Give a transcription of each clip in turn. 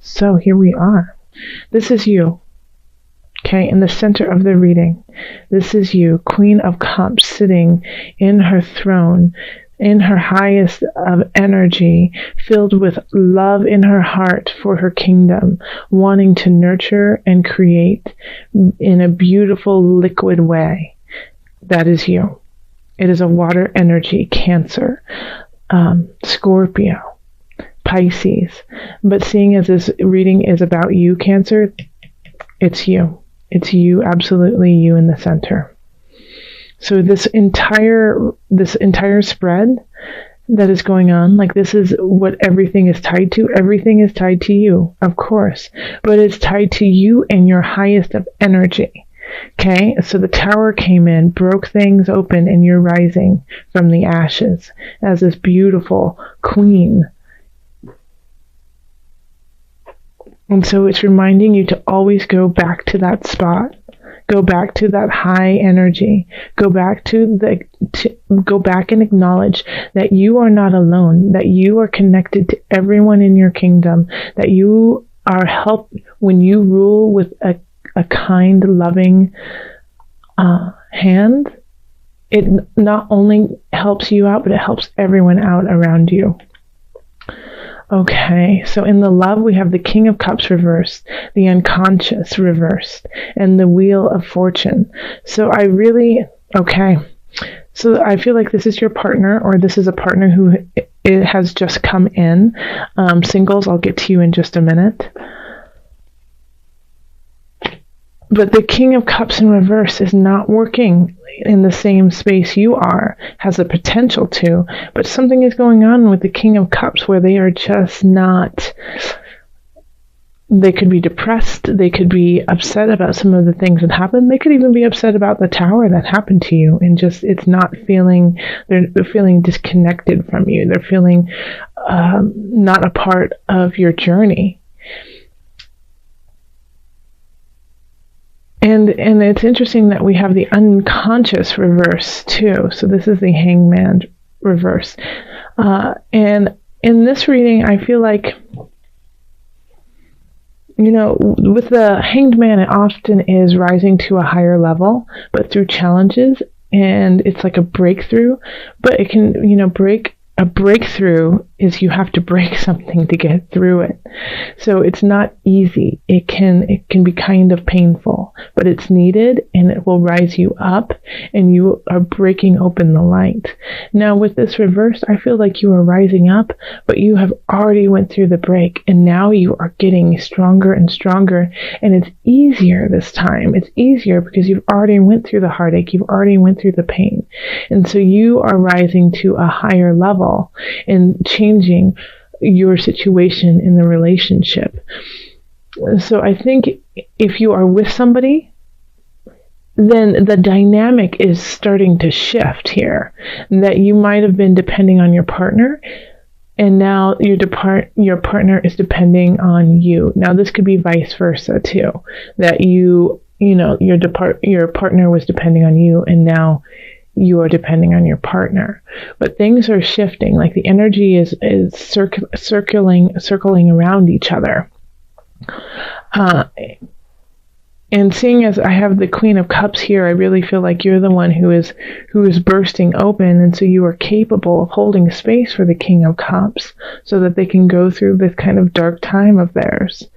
So here we are. This is you. Okay, in the center of the reading, this is you, Queen of Cups, sitting in her throne, in her highest of energy, filled with love in her heart for her kingdom, wanting to nurture and create in a beautiful liquid way. That is you. It is a water energy, Cancer, Scorpio, Pisces. But seeing as this reading is about you, Cancer, it's you. It's you, absolutely you in the center. So this entire spread that is going on, like this is what everything is tied to. Everything is tied to you, of course, but it's tied to you and your highest of energy. Okay, so the Tower came in, broke things open, and you're rising from the ashes as this beautiful queen. And so it's reminding you to always go back to that spot. Go back to that high energy. Go back go back and acknowledge that you are not alone, that you are connected to everyone in your kingdom, that you are helped when you rule with a kind, loving hand. It not only helps you out, but it helps everyone out around you. Okay, so in the love, we have the King of Cups reversed, the unconscious reversed, and the Wheel of Fortune. So I feel like this is your partner, or this is a partner who it has just come in. Singles, I'll get to you in just a minute. But the King of Cups in reverse is not working in the same space you are, has the potential to, but something is going on with the King of Cups where they are just not, they could be depressed, they could be upset about some of the things that happened, they could even be upset about the Tower that happened to you, and just, it's not feeling, they're feeling disconnected from you, they're feeling not a part of your journey. And it's interesting that we have the unconscious reverse too. So this is the Hangman reverse. And in this reading, I feel like, with the Hanged Man, it often is rising to a higher level, but through challenges, and it's like a breakthrough. But it can, a breakthrough is you have to break something to get through it. So it's not easy. It can be kind of painful, but it's needed, and it will rise you up, and you are breaking open the light. Now with this reverse, I feel like you are rising up, but you have already went through the break, and now you are getting stronger and stronger, and it's easier this time. It's easier because you've already went through the heartache, you've already went through the pain, and so you are rising to a higher level and changing your situation in the relationship. So I think if you are with somebody, then the dynamic is starting to shift here, that you might have been depending on your partner, and now your partner is depending on you. Now this could be vice versa too, that your partner was depending on you, and now you are depending on your partner. But things are shifting, like the energy is circling around each other. And seeing as I have the Queen of Cups here, I really feel like you're the one who is bursting open, and so you are capable of holding space for the King of Cups so that they can go through this kind of dark time of theirs.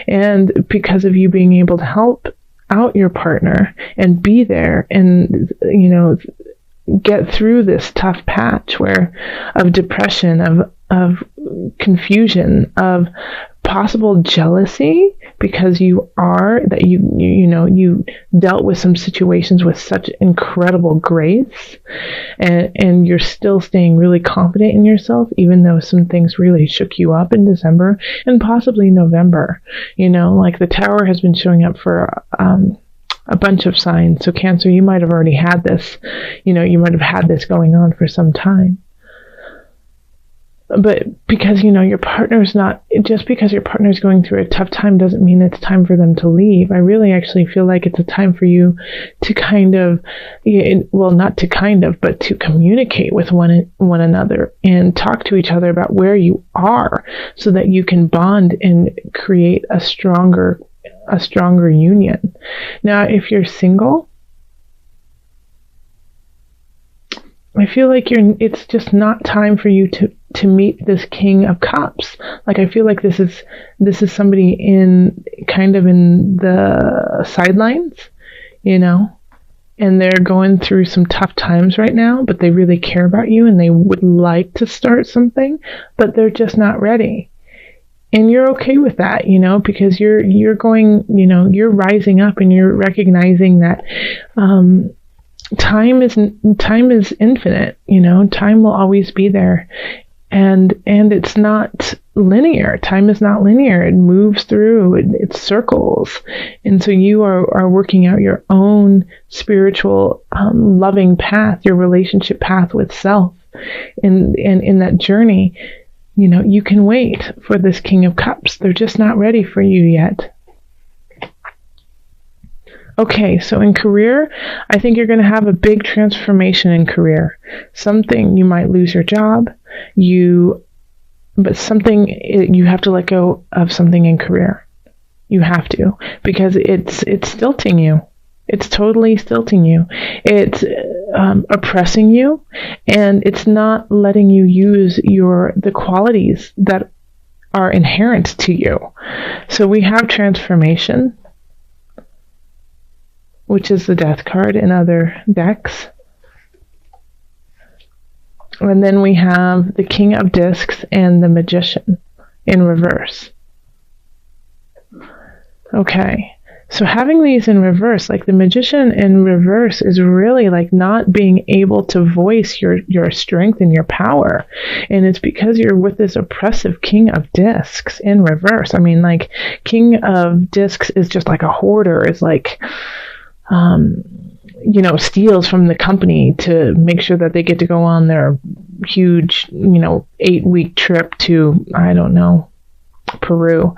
And because of you being able to help out your partner and be there and get through this tough patch of depression, of confusion, of possible jealousy, because you dealt with some situations with such incredible grace, and you're still staying really confident in yourself, even though some things really shook you up in December and possibly November. Like the Tower has been showing up for a bunch of signs. So Cancer, you might have already had this, you might have had this going on for some time. But because, your partner's not, just because your partner's going through a tough time doesn't mean it's time for them to leave. I really actually feel like it's a time for you to kind of, well, not to kind of, but to communicate with one another and talk to each other about where you are so that you can bond and create a stronger union. Now, if you're single, I feel like it's just not time for you to meet this King of Cups. Like, I feel like this is somebody in the sidelines, and they're going through some tough times right now, but they really care about you and they would like to start something, but they're just not ready. And you're okay with that, because you're going, you're rising up and you're recognizing that, time is infinite, time will always be there. And it's not linear. Time is not linear. It moves through, it circles. And so you are working out your own spiritual, loving path, your relationship path with self. And in that journey, you can wait for this King of Cups. They're just not ready for you yet. Okay, so in career, I think you're going to have a big transformation in career. Something, you might lose your job, but something, you have to let go of something in career. You have to, because it's stilting you. It's totally stilting you. It's oppressing you, and it's not letting you use the qualities that are inherent to you. So we have transformation, which is the Death card in other decks. And then we have the King of Discs and the Magician in reverse. Okay, so having these in reverse, like the Magician in reverse is really like not being able to voice your strength and your power. And it's because you're with this oppressive King of Discs in reverse. I mean, like, King of Discs is just like a hoarder. It's like, steals from the company to make sure that they get to go on their huge, 8-week trip to, I don't know, Peru,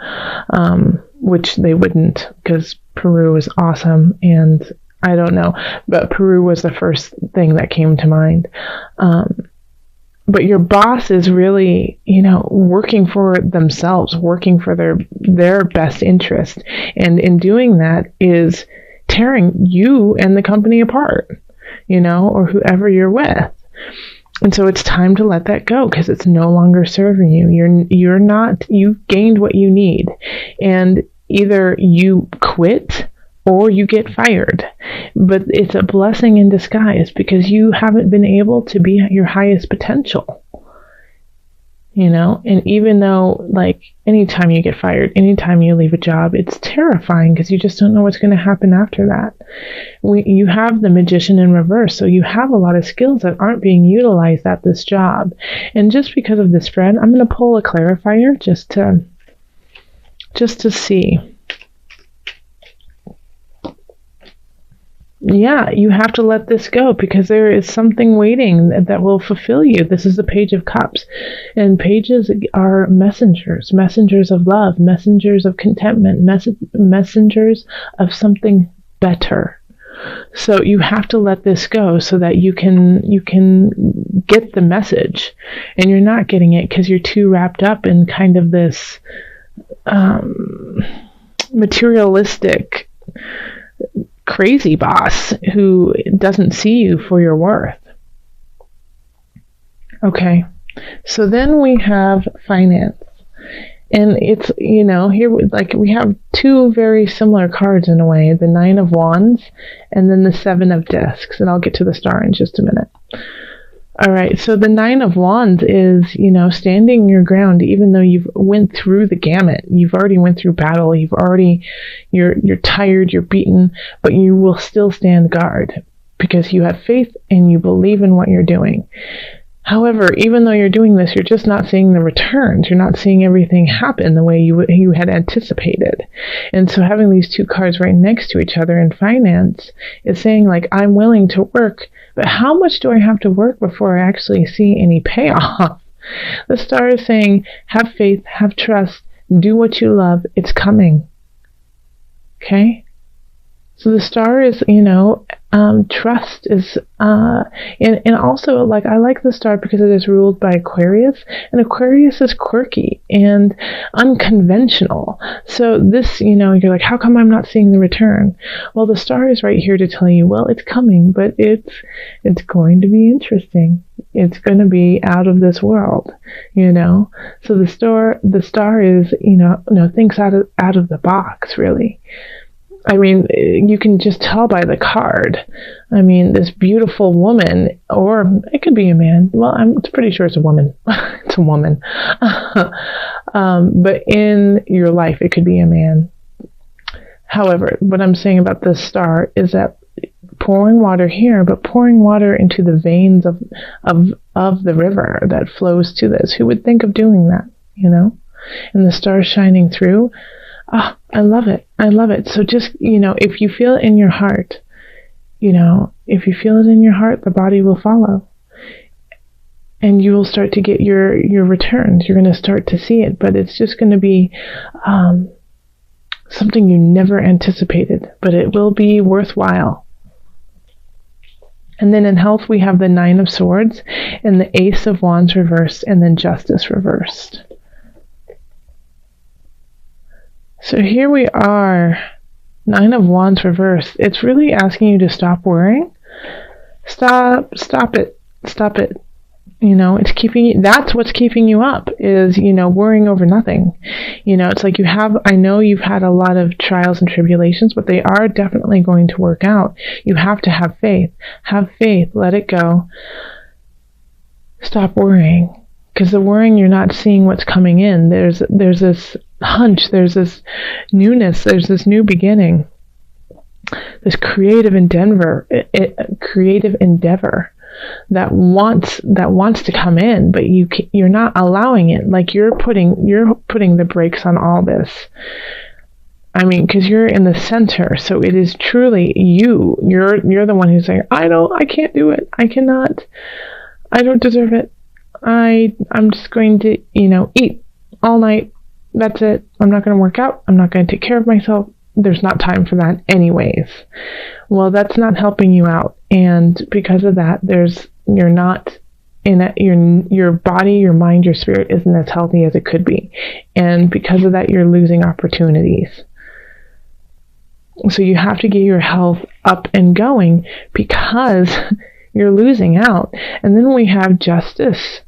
which they wouldn't, because Peru is awesome, and I don't know, but Peru was the first thing that came to mind. But your boss is really, working for themselves, working for their best interest, and in doing that is tearing you and the company apart, or whoever you're with. And so it's time to let that go, because it's no longer serving you. You've gained what you need, and either you quit or you get fired. But it's a blessing in disguise, because you haven't been able to be at your highest potential. And even though, like, anytime you get fired, anytime you leave a job, it's terrifying, because you just don't know what's going to happen after that. You have the Magician in reverse, so you have a lot of skills that aren't being utilized at this job. And just because of this spread, I'm going to pull a clarifier just to see. Yeah, you have to let this go, because there is something waiting that will fulfill you. This is the Page of Cups, and pages are messengers of love, messengers of contentment, messengers of something better. So you have to let this go so that you can get the message, and you're not getting it because you're too wrapped up in kind of this materialistic crazy boss who doesn't see you for your worth. Okay, so then we have finance. And it's, here, like, we have two very similar cards in a way, the Nine of Wands and then the Seven of Discs. And I'll get to the Star in just a minute. All right, so the Nine of Wands is, standing your ground, even though you've went through the gamut. You've already went through battle. You're tired, you're beaten, but you will still stand guard because you have faith and you believe in what you're doing. However, even though you're doing this, you're just not seeing the returns. You're not seeing everything happen the way you had anticipated. And so having these two cards right next to each other in finance is saying, like, I'm willing to work, but how much do I have to work before I actually see any payoff? The star is saying, have faith, have trust, do what you love. It's coming. Okay? So the star is, trust is, and also, like, I like the star because it is ruled by Aquarius, and Aquarius is quirky and unconventional. So this, you're like, how come I'm not seeing the return? Well, the star is right here to tell you, well, it's coming, but it's going to be interesting. It's going to be out of this world, So the star is, thinks out of the box, really. I mean, you can just tell by the card. I mean, this beautiful woman, or it could be a man. Well, I'm pretty sure it's a woman. It's a woman. But in your life, it could be a man. However, what I'm saying about this star is that pouring water here, but pouring water into the veins of the river that flows to this. Who would think of doing that, And the star shining through. Oh, I love it. I love it. So just, if you feel it in your heart, if you feel it in your heart, the body will follow. And you will start to get your returns. You're going to start to see it, but it's just going to be something you never anticipated, but it will be worthwhile. And then in health, we have the 9 of Swords and the Ace of Wands reversed, and then Justice reversed. So here we are, 9 of Wands reversed. It's really asking you to stop worrying. Stop it. It's keeping you, that's what's keeping you up is, worrying over nothing. It's like I know you've had a lot of trials and tribulations, but they are definitely going to work out. You have to have faith. Have faith. Let it go. Stop worrying. Because the worrying, you're not seeing what's coming in. There's this hunch, there's this newness, there's this new beginning, this creative endeavor that wants to come in, but you're not allowing it. Like you're putting the brakes on all this. I mean, because you're in the center, so it is truly you. You're the one who's saying, I can't do it. I cannot. I don't deserve it. I'm just going to, eat all night. That's it. I'm not going to work out. I'm not going to take care of myself. There's not time for that anyways. Well, that's not helping you out. And because of that, you're not in it. Your body, your mind, your spirit isn't as healthy as it could be. And because of that, you're losing opportunities. So you have to get your health up and going because you're losing out. And then we have justice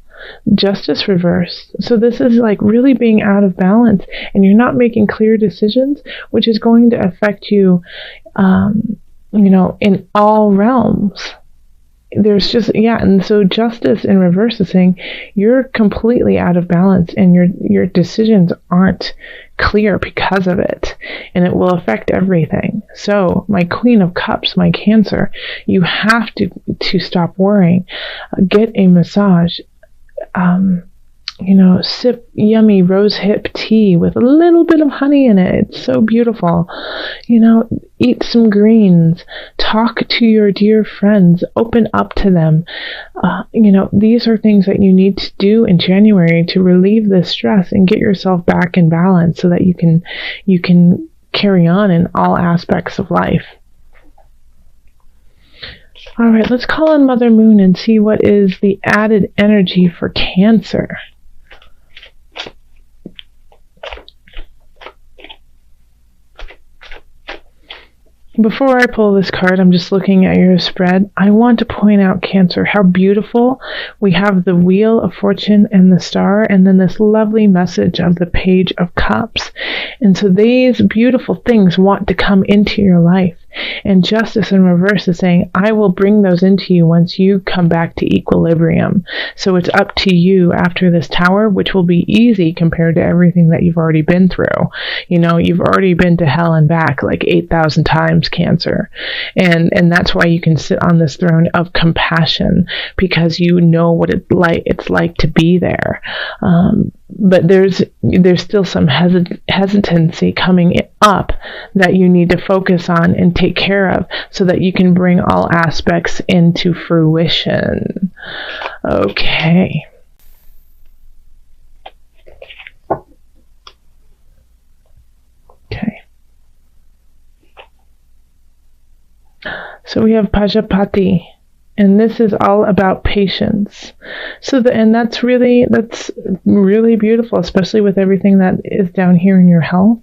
reversed. So this is like really being out of balance, and you're not making clear decisions, which is going to affect you, in all realms. There's just, and so justice in reverse is saying you're completely out of balance and your decisions aren't clear because of it, and it will affect everything. So my Queen of Cups, my Cancer, you have to stop worrying. Get a massage. Sip yummy rose hip tea with a little bit of honey in it. It's so beautiful. Eat some greens. Talk to your dear friends. Open up to them. These are things that you need to do in January to relieve the stress and get yourself back in balance so that you can carry on in all aspects of life. All right, let's call on Mother Moon and see what is the added energy for Cancer. Before I pull this card, I'm just looking at your spread. I want to point out, Cancer, how beautiful. We have the Wheel of Fortune and the Star, and then this lovely message of the Page of Cups. And so these beautiful things want to come into your life. And Justice in reverse is saying, I will bring those into you once you come back to equilibrium. So it's up to you after this tower, which will be easy compared to everything that you've already been through. You've already been to hell and back like 8,000 times, Cancer. And that's why you can sit on this throne of compassion, because you know what it's like to be there. But there's still some hesitancy coming up that you need to focus on and take care of so that you can bring all aspects into fruition. Okay. So we have Pajapati, and this is all about patience. And that's really beautiful, especially with everything that is down here in your health.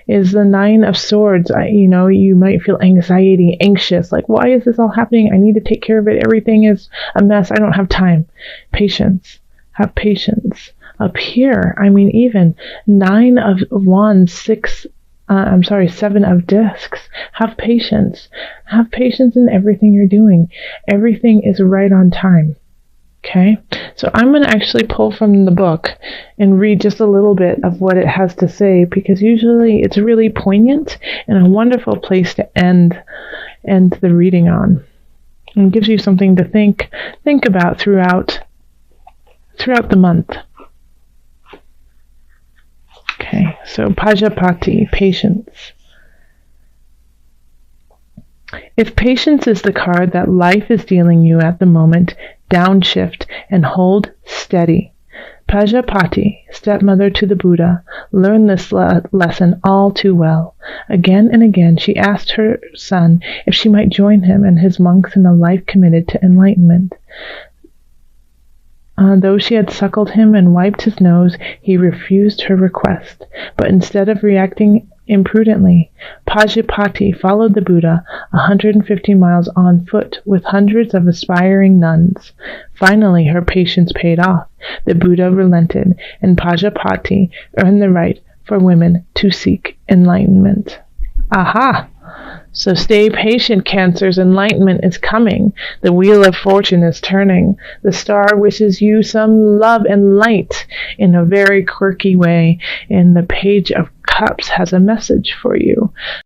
Is the Nine of Swords. You might feel anxiety, anxious, like, why is this all happening? I need to take care of it. Everything is a mess. I don't have time. Patience. Have patience. Up here, even Nine of Wands, Seven of Discs. Have patience. Have patience in everything you're doing. Everything is right on time. Okay? So I'm going to actually pull from the book and read just a little bit of what it has to say, because usually it's really poignant and a wonderful place to end the reading on. And gives you something to think about throughout the month. Okay, so Pajapati, patience. If patience is the card that life is dealing you at the moment, downshift and hold steady. Pajapati, stepmother to the Buddha, learned this lesson all too well. Again and again she asked her son if she might join him and his monks in a life committed to enlightenment. Though she had suckled him and wiped his nose, he refused her request. But instead of reacting imprudently, Pajapati followed the Buddha 150 miles on foot with hundreds of aspiring nuns. Finally, her patience paid off. The Buddha relented, and Pajapati earned the right for women to seek enlightenment. Aha! So stay patient, Cancers. Enlightenment is coming. The wheel of fortune is turning. The star wishes you some love and light in a very quirky way, and the Page of Cups has a message for you.